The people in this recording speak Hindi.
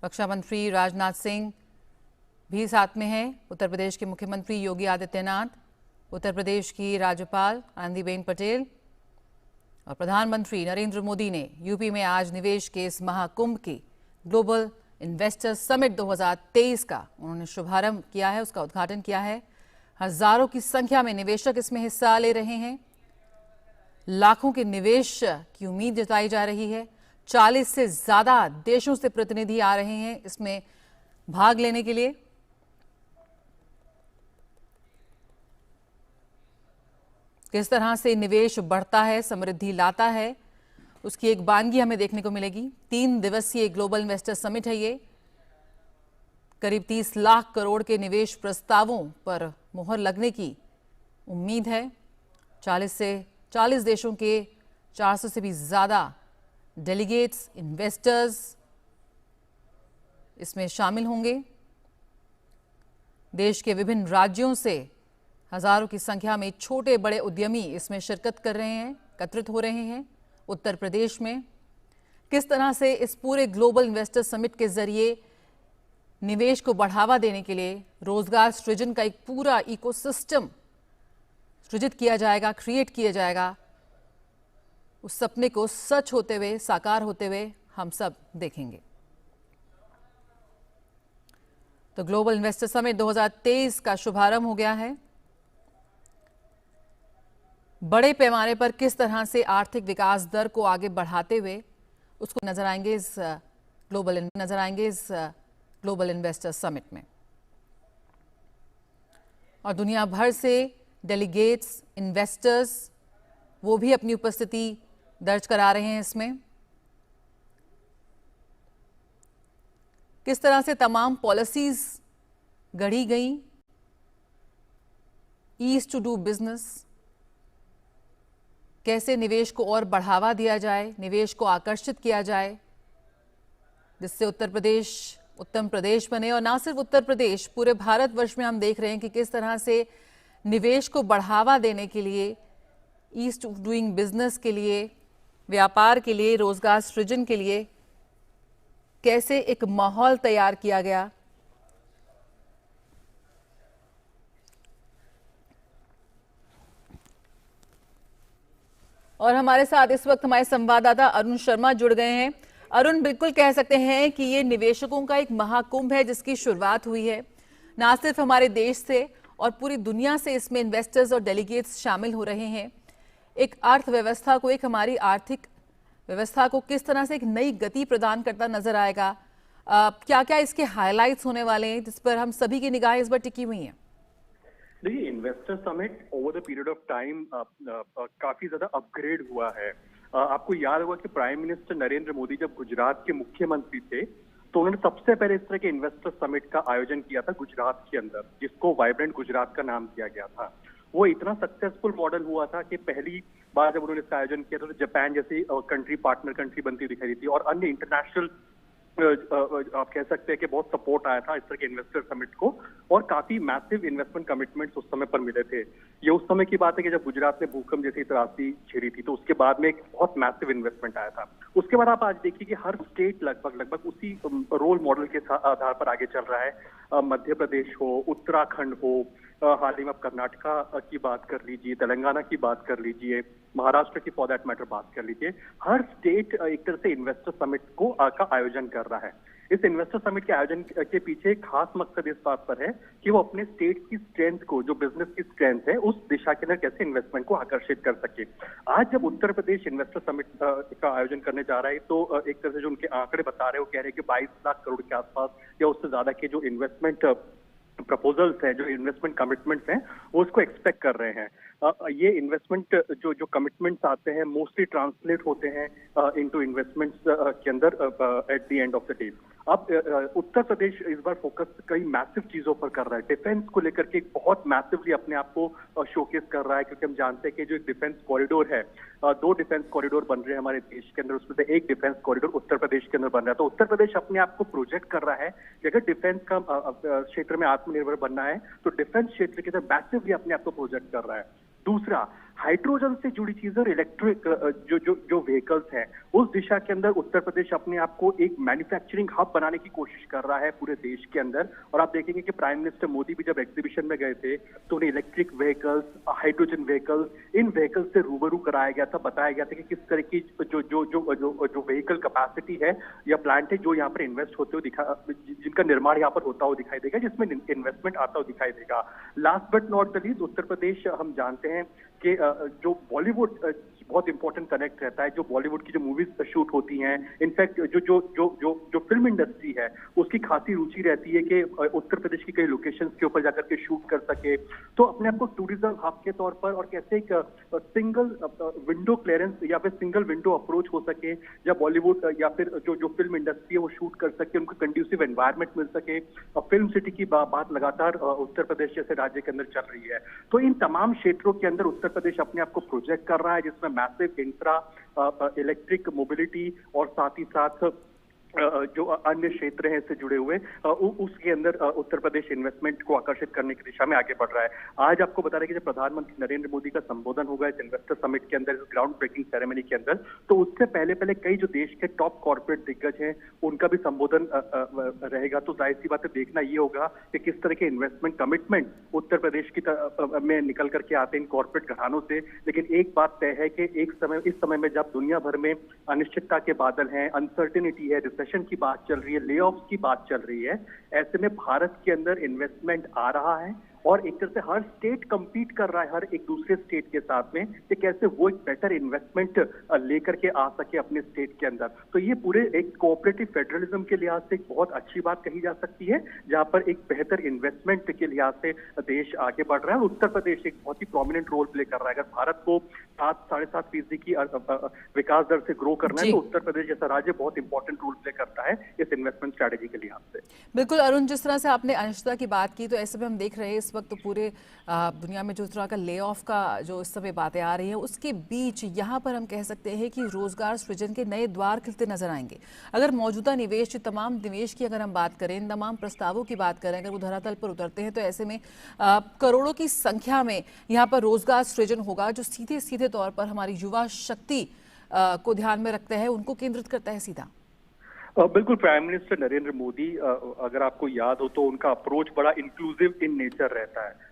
रक्षा मंत्री राजनाथ सिंह भी साथ में हैं, उत्तर प्रदेश के मुख्यमंत्री योगी आदित्यनाथ, उत्तर प्रदेश की राज्यपाल आनंदीबेन पटेल और प्रधानमंत्री नरेंद्र मोदी ने यूपी में आज निवेश के इस महाकुंभ की ग्लोबल इन्वेस्टर्स समिट 2023 का उन्होंने शुभारंभ किया है, उसका उद्घाटन किया है। हजारों की संख्या में निवेशक इसमें हिस्सा ले रहे हैं। लाखों के निवेश की उम्मीद जताई जा रही है। 40 से ज्यादा देशों से प्रतिनिधि आ रहे हैं इसमें भाग लेने के लिए। किस तरह से निवेश बढ़ता है, समृद्धि लाता है, उसकी एक वानगी हमें देखने को मिलेगी। 3 दिवसीय ग्लोबल इन्वेस्टर समिट है ये। करीब 30 लाख करोड़ के निवेश प्रस्तावों पर मुहर लगने की उम्मीद है। 40 देशों के 400 से भी ज्यादा डेलीगेट्स, इन्वेस्टर्स इसमें शामिल होंगे। देश के विभिन्न राज्यों से हजारों की संख्या में छोटे बड़े उद्यमी इसमें शिरकत कर रहे हैं, एकत्रित हो रहे हैं। उत्तर प्रदेश में किस तरह से इस पूरे ग्लोबल इन्वेस्टर समिट के जरिए निवेश को बढ़ावा देने के लिए रोजगार सृजन का एक पूरा इकोसिस्टम सृजित किया जाएगा, क्रिएट किया जाएगा, उस सपने को सच होते हुए, साकार होते हुए हम सब देखेंगे। तो ग्लोबल इन्वेस्टर समिट 2023 का शुभारंभ हो गया है। बड़े पैमाने पर किस तरह से आर्थिक विकास दर को आगे बढ़ाते हुए उसको नजर आएंगे इस ग्लोबल इन्वेस्टर समिट में। और दुनिया भर से डेलीगेट्स, इन्वेस्टर्स वो भी अपनी उपस्थिति दर्ज करा रहे हैं इसमें। किस तरह से तमाम पॉलिसीज गढ़ी गई, ईज टू डू बिजनेस, कैसे निवेश को और बढ़ावा दिया जाए, निवेश को आकर्षित किया जाए, जिससे उत्तर प्रदेश उत्तम प्रदेश बने। और ना सिर्फ उत्तर प्रदेश, पूरे भारतवर्ष में हम देख रहे हैं कि किस तरह से निवेश को बढ़ावा देने के लिए, ईज टू डूइंग बिजनेस के लिए, व्यापार के लिए, रोजगार सृजन के लिए कैसे एक माहौल तैयार किया गया। और हमारे साथ इस वक्त हमारे संवाददाता अरुण शर्मा जुड़ गए हैं। अरुण, बिल्कुल कह सकते हैं कि ये निवेशकों का एक महाकुंभ है जिसकी शुरुआत हुई है। ना सिर्फ हमारे देश से और पूरी दुनिया से इसमें इन्वेस्टर्स और डेलीगेट्स शामिल हो रहे हैं। एक अर्थव्यवस्था को, एक हमारी आर्थिक व्यवस्था को किस तरह से एक नई गति प्रदान करता नजर आएगा। क्या क्या इसके हाइलाइट्स होने वाले हैं जिस पर हम सभी की निगाहें इस बार टिकी हुई हैं? देखिए, investor summit over the period of time काफी ज्यादा अपग्रेड हुआ है। आपको याद होगा कि प्राइम मिनिस्टर नरेंद्र मोदी जब गुजरात के मुख्यमंत्री थे तो उन्होंने सबसे पहले इस तरह के इन्वेस्टर समिट का आयोजन किया था गुजरात के अंदर, जिसको वाइब्रेंट गुजरात का नाम दिया गया था। वो इतना सक्सेसफुल मॉडल हुआ था कि पहली बार जब उन्होंने इसका आयोजन किया था तो जापान जैसी कंट्री पार्टनर कंट्री बनती दिखाई दी थी और अन्य इंटरनेशनल आप कह सकते हैं कि बहुत सपोर्ट आया था इस तरह के इन्वेस्टर समिट को और काफी मैसिव इन्वेस्टमेंट कमिटमेंट्स उस समय पर मिले थे। ये उस समय की बात है कि जब गुजरात में भूकंप जैसी त्रासदी झेली थी तो उसके बाद में एक बहुत मैसिव इन्वेस्टमेंट आया था। उसके बाद आप आज देखिए कि हर स्टेट लगभग उसी रोल मॉडल के आधार पर आगे चल रहा है। मध्य प्रदेश हो, उत्तराखंड हो, हाल ही में आप कर्नाटका की बात कर लीजिए, तेलंगाना की बात कर लीजिए, महाराष्ट्र की फॉर दैट मैटर बात कर लीजिए। हर स्टेट एक तरह से इन्वेस्टर समिट का आयोजन कर रहा है। इस इन्वेस्टर समिट के आयोजन के पीछे खास मकसद इस बात पर है कि वो अपने स्टेट की स्ट्रेंथ को, जो बिजनेस की स्ट्रेंथ है, उस दिशा के अंदर कैसे इन्वेस्टमेंट को आकर्षित कर सके। आज जब उत्तर प्रदेश इन्वेस्टर समिट का आयोजन करने जा रहा है तो एक तरह से जो उनके आंकड़े बता रहे हैं वो कह रहे हैं कि 22 लाख करोड़ के आसपास या उससे ज्यादा के जो इन्वेस्टमेंट प्रपोजल्स हैं, जो इन्वेस्टमेंट कमिटमेंट्स हैं, वो उसको एक्सपेक्ट कर रहे हैं। ये इन्वेस्टमेंट जो कमिटमेंट्स आते हैं मोस्टली ट्रांसलेट होते हैं इनटू इन्वेस्टमेंट्स के अंदर at the end of the day. अब उत्तर प्रदेश इस बार फोकस कई मैसिव चीजों पर कर रहा है। डिफेंस को लेकर के बहुत मैसिवली अपने आप को शोकेस कर रहा है, क्योंकि हम जानते हैं कि जो एक डिफेंस कॉरिडोर है, 2 डिफेंस कॉरिडोर बन रहे हैं हमारे देश के अंदर, उसमें से एक डिफेंस कॉरिडोर उत्तर प्रदेश के अंदर बन रहा है। तो उत्तर प्रदेश अपने आप को प्रोजेक्ट कर रहा है कि अगर डिफेंस का क्षेत्र में आत्मनिर्भर बनना है तो डिफेंस क्षेत्र के अंदर मैसिवली अपने आप को प्रोजेक्ट कर रहा है। दूसरा, हाइड्रोजन से जुड़ी चीजें और इलेक्ट्रिक जो व्हीकल्स हैं उस दिशा के अंदर उत्तर प्रदेश अपने आप को एक मैन्युफैक्चरिंग हब बनाने की कोशिश कर रहा है पूरे देश के अंदर। और आप देखेंगे कि प्राइम मिनिस्टर मोदी भी जब एग्जीबिशन में गए थे तो उन्हें इलेक्ट्रिक व्हीकल्स, हाइड्रोजन व्हीकल्स, इन व्हीकल्स से रूबरू कराया गया था, बताया गया था कि किस तरह की जो व्हीकल कैपेसिटी है या प्लांट है जो यहाँ पर इन्वेस्ट होते हुए जिनका निर्माण यहाँ पर होता हुआ दिखाई देगा, जिसमें इन्वेस्टमेंट आता हुआ दिखाई देगा। Last but not the least, Uttar Pradesh हम जानते हैं कि जो बॉलीवुड बहुत इंपॉर्टेंट कनेक्ट रहता है, जो बॉलीवुड की जो मूवीज शूट होती हैं, इनफैक्ट जो जो जो जो जो फिल्म इंडस्ट्री है उसकी खासी रुचि रहती है कि उत्तर प्रदेश की कई लोकेशंस के ऊपर जाकर के शूट कर सके। तो अपने आप को टूरिज्म हब के तौर पर और कैसे एक सिंगल विंडो क्लियरेंस या फिर सिंगल विंडो अप्रोच हो सके, या बॉलीवुड या फिर जो फिल्म इंडस्ट्री है वो शूट कर सके, उनको कंड्यूसिव एनवायरनमेंट मिल सके। फिल्म सिटी की बात लगातार उत्तर प्रदेश जैसे राज्य के अंदर चल रही है। तो इन तमाम क्षेत्रों के अंदर उत्तर प्रदेश अपने आप को प्रोजेक्ट कर रहा है, जिसमें मैसिव इंफ्रा, इलेक्ट्रिक मोबिलिटी और साथ ही साथ जो अन्य क्षेत्र हैं इससे जुड़े हुए, उसके अंदर उत्तर प्रदेश इन्वेस्टमेंट को आकर्षित करने की दिशा में आगे बढ़ रहा है। आज आपको बता रहे हैं कि जब प्रधानमंत्री नरेंद्र मोदी का संबोधन होगा इस इन्वेस्टर समिट के अंदर, इस ग्राउंड ब्रेकिंग सेरेमनी के अंदर, तो उससे पहले पहले कई जो देश के टॉप कॉर्पोरेट दिग्गज हैं उनका भी संबोधन रहेगा। तो जाहिर सी बात है, देखना ये होगा कि किस तरह के इन्वेस्टमेंट कमिटमेंट उत्तर प्रदेश की में निकल करके आते हैं इन कॉर्पोरेट घरानों से। लेकिन एक बात तय है कि इस समय में जब दुनिया भर में अनिश्चितता के बादल हैं, अनसर्टेनिटी है, की बात चल रही है, ले ऑफ्स की बात चल रही है, ऐसे में भारत के अंदर इन्वेस्टमेंट आ रहा है और एक तरह से हर स्टेट कंपीट कर रहा है हर एक दूसरे स्टेट के साथ में कि कैसे वो एक बेटर इन्वेस्टमेंट लेकर के आ सके अपने स्टेट के अंदर। तो ये पूरे एक कोऑपरेटिव फेडरलिज्म के लिहाज से एक बहुत अच्छी बात कही जा सकती है, जहां पर एक बेहतर इन्वेस्टमेंट के लिहाज से देश आगे बढ़ रहा है। उत्तर प्रदेश एक बहुत ही प्रोमिनेंट रोल प्ले कर रहा है। अगर भारत को 7-7.5% की विकास दर से ग्रो करना है तो उत्तर प्रदेश जैसा राज्य बहुत इंपॉर्टेंट रोल प्ले करता है इस इन्वेस्टमेंट स्ट्रैटेजी के लिहाज से। बिल्कुल अरुण, जिस तरह से आपने अनिश्चितता की बात की, तो ऐसे में हम देख रहे हैं इस वक्त तो पूरे दुनिया में जो तरह का ले ऑफ का जो इस समय बातें आ रही हैं, उसके बीच यहाँ पर हम कह सकते हैं कि रोजगार सृजन के नए द्वार खुलते नजर आएंगे। अगर मौजूदा निवेश, तमाम निवेश की अगर हम बात करें, इन तमाम प्रस्तावों की बात करें, अगर वो धरातल पर उतरते हैं तो ऐसे में करोड़ों की संख्या में यहाँ पर रोजगार सृजन होगा, जो सीधे सीधे तौर पर हमारी युवा शक्ति को ध्यान में रखता है, उनको केंद्रित करता है सीधा। बिल्कुल, प्राइम मिनिस्टर नरेंद्र मोदी, अगर आपको याद हो तो उनका अप्रोच बड़ा इंक्लूसिव इन नेचर रहता है।